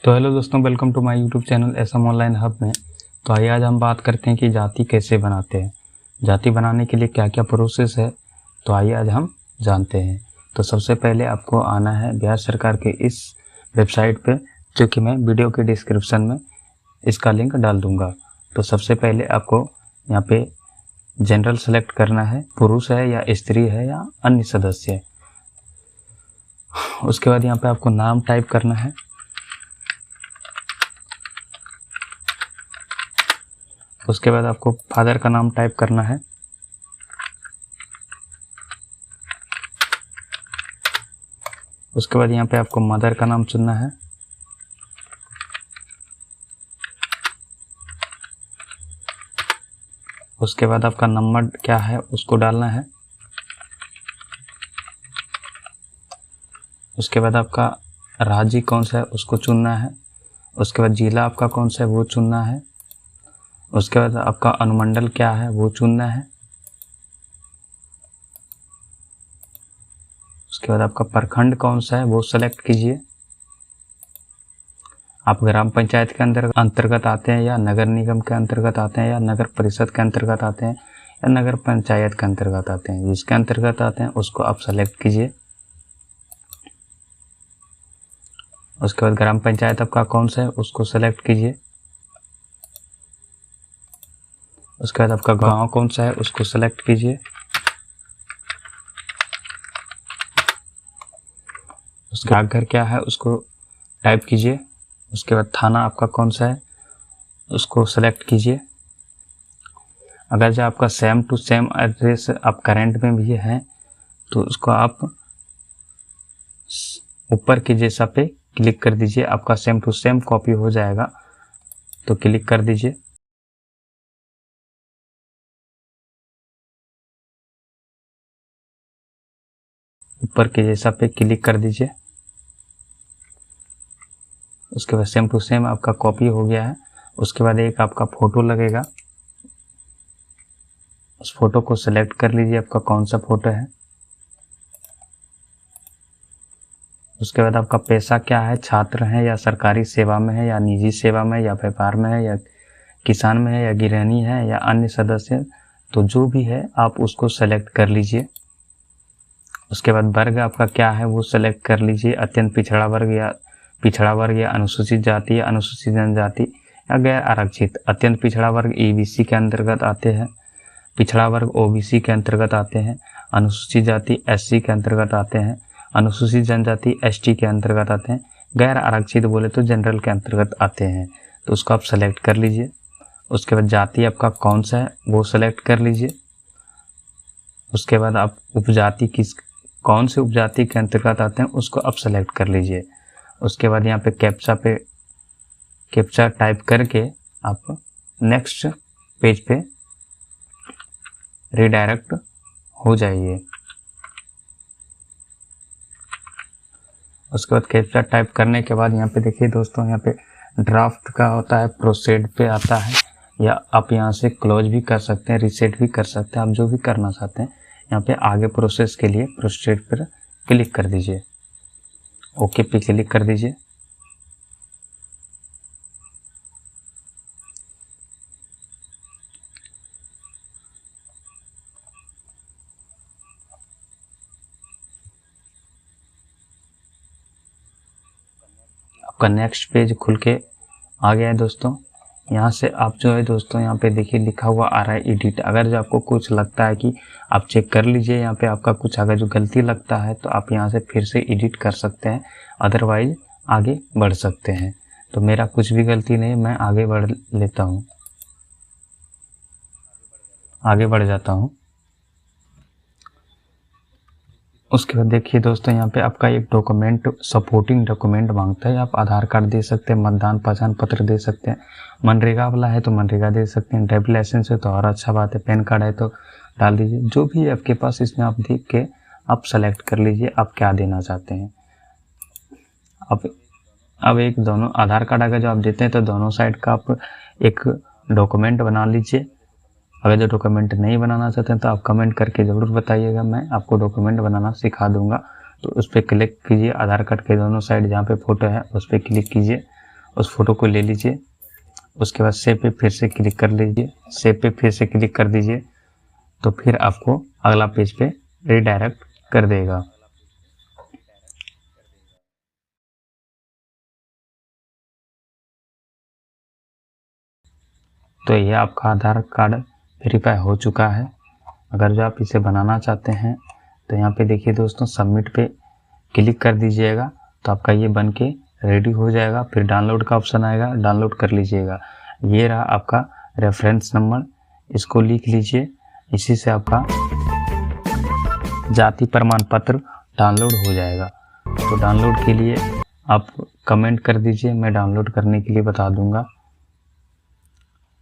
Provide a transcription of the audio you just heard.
तो हेलो दोस्तों, welcome to my YouTube channel SM online hub में। तो आइए आज हम बात करते हैं कि जाति कैसे बनाते हैं। जाति बनाने के लिए क्या क्या प्रोसेस है, तो आइए आज हम जानते हैं। तो सबसे पहले आपको आना है बिहार सरकार के इस वेबसाइट पे, जो कि मैं वीडियो के डिस्क्रिप्शन में इसका लिंक डाल दूंगा। तो सबसे पहले आपको यहाँ पे जनरल सेलेक्ट करना है, पुरुष है या स्त्री है या अन्य सदस्य है। उसके बाद यहाँ पे आपको नाम टाइप करना है। उसके बाद आपको फादर का नाम टाइप करना है। उसके बाद यहाँ पे आपको मदर का नाम चुनना है। उसके बाद आपका नंबर क्या है उसको डालना है। उसके बाद आपका राज्य कौन सा है उसको चुनना है। उसके बाद जिला आपका कौन सा है वो चुनना है। उसके बाद आपका अनुमंडल क्या है वो चुनना है। उसके बाद आपका प्रखंड कौन सा है वो सेलेक्ट कीजिए। आप ग्राम पंचायत के अंतर्गत आते हैं या नगर निगम के अंतर्गत आते हैं या नगर परिषद के अंतर्गत आते हैं या नगर पंचायत के अंतर्गत आते हैं। जिसके अंतर्गत आते हैं उसको आप सेलेक्ट कीजिए। उसके बाद ग्राम पंचायत आपका कौन सा है उसको सेलेक्ट कीजिए। उसके बाद आपका गांव कौन सा है उसको सेलेक्ट कीजिए। उसके डाकघर क्या है उसको टाइप कीजिए। उसके बाद थाना आपका कौन सा है उसको सेलेक्ट कीजिए। अगर जो आपका सेम टू सेम एड्रेस आप करेंट में भी है तो उसको आप ऊपर के जैसा पे क्लिक कर दीजिए। आपका सेम टू सेम कॉपी हो जाएगा, तो क्लिक कर दीजिए। ऊपर के जैसा पे क्लिक कर दीजिए। उसके बाद सेम टू सेम आपका कॉपी हो गया है। उसके बाद एक आपका फोटो लगेगा, उस फोटो को सिलेक्ट कर लीजिए आपका कौन सा फोटो है। उसके बाद आपका पेशा क्या है, छात्र है या सरकारी सेवा में है या निजी सेवा में या व्यापार में है या किसान में है या गृहिणी है या अन्य सदस्य, तो जो भी है आप उसको सेलेक्ट कर लीजिए। उसके बाद वर्ग आपका क्या है वो सेलेक्ट कर लीजिए। अत्यंत पिछड़ा वर्ग या अनुसूचित जाति या अनुसूचित जनजाति या गैर आरक्षित। अत्यंत पिछड़ा वर्ग ईबीसी के अंतर्गत आते हैं, पिछड़ा वर्ग ओबीसी के अंतर्गत आते हैं, अनुसूचित जाति एससी के अंतर्गत आते हैं, अनुसूचित जनजाति एसटी के अंतर्गत आते हैं, गैर आरक्षित बोले तो जनरल के अंतर्गत आते हैं। तो उसको आप सेलेक्ट कर लीजिए। उसके बाद जाति आपका कौन सा है वो सेलेक्ट कर लीजिए। उसके बाद आप उपजाति कौन से उपजाति के अंतर्गत आते हैं उसको आप सेलेक्ट कर लीजिए। उसके बाद यहाँ पे कैप्चा टाइप करके आप नेक्स्ट पेज पे रिडायरेक्ट हो जाइए। उसके बाद कैप्चा टाइप करने के बाद यहाँ पे देखिए दोस्तों, यहाँ पे ड्राफ्ट का होता है, प्रोसीड पे आता है, या आप यहाँ से क्लोज भी कर सकते हैं, रीसेट भी कर सकते हैं। आप जो भी करना चाहते हैं यहाँ पे आगे प्रोसेस के लिए प्रोसीड पर क्लिक कर दीजिए। ओके पे क्लिक कर दीजिए। आपका नेक्स्ट पेज खुल के आ गया है दोस्तों। यहाँ से आप जो है दोस्तों, यहाँ पे देखिए लिखा हुआ आ रहा है एडिट। अगर जो आपको कुछ लगता है कि आप चेक कर लीजिए, यहाँ पे आपका कुछ अगर जो गलती लगता है तो आप यहाँ से फिर से एडिट कर सकते हैं, अदरवाइज आगे बढ़ सकते हैं। तो मेरा कुछ भी गलती नहीं, मैं आगे बढ़ लेता हूँ, आगे बढ़ जाता हूँ। उसके बाद देखिए दोस्तों, यहाँ पे आपका एक डॉक्यूमेंट, सपोर्टिंग डॉक्यूमेंट मांगता है। आप आधार कार्ड दे सकते हैं, मतदान पहचान पत्र दे सकते हैं, मनरेगा वाला है तो मनरेगा दे सकते हैं, ड्राइविंग लाइसेंस है तो और अच्छा बात है, पैन कार्ड है तो डाल दीजिए। जो भी है आपके पास, इसमें आप देख के आप सेलेक्ट कर लीजिए आप क्या देना चाहते हैं। अब एक दोनों आधार कार्ड अगर जो आप देते हैं तो दोनों साइड का आप एक डॉक्यूमेंट बना लीजिए। अगर जो डॉक्यूमेंट नहीं बनाना चाहते हैं तो आप कमेंट करके ज़रूर बताइएगा, मैं आपको डॉक्यूमेंट बनाना सिखा दूंगा। तो उस पर क्लिक कीजिए, आधार कार्ड के दोनों साइड जहाँ पे फ़ोटो है उस पर क्लिक कीजिए। उस फोटो को ले लीजिए। उसके बाद सेव पे फिर से क्लिक कर लीजिए, सेव पे फिर से क्लिक कर दीजिए, तो फिर आपको अगला पेज पे रिडायरेक्ट कर देगा। तो ये आपका आधार कार्ड वेरीफाई हो चुका है। अगर जो आप इसे बनाना चाहते हैं तो यहाँ पे देखिए दोस्तों, सबमिट पे क्लिक कर दीजिएगा, तो आपका ये बन के रेडी हो जाएगा। फिर डाउनलोड का ऑप्शन आएगा, डाउनलोड कर लीजिएगा। ये रहा आपका रेफरेंस नंबर, इसको लिख लीजिए। इसी से आपका जाति प्रमाण पत्र डाउनलोड हो जाएगा। तो डाउनलोड के लिए आप कमेंट कर दीजिए, मैं डाउनलोड करने के लिए बता दूंगा।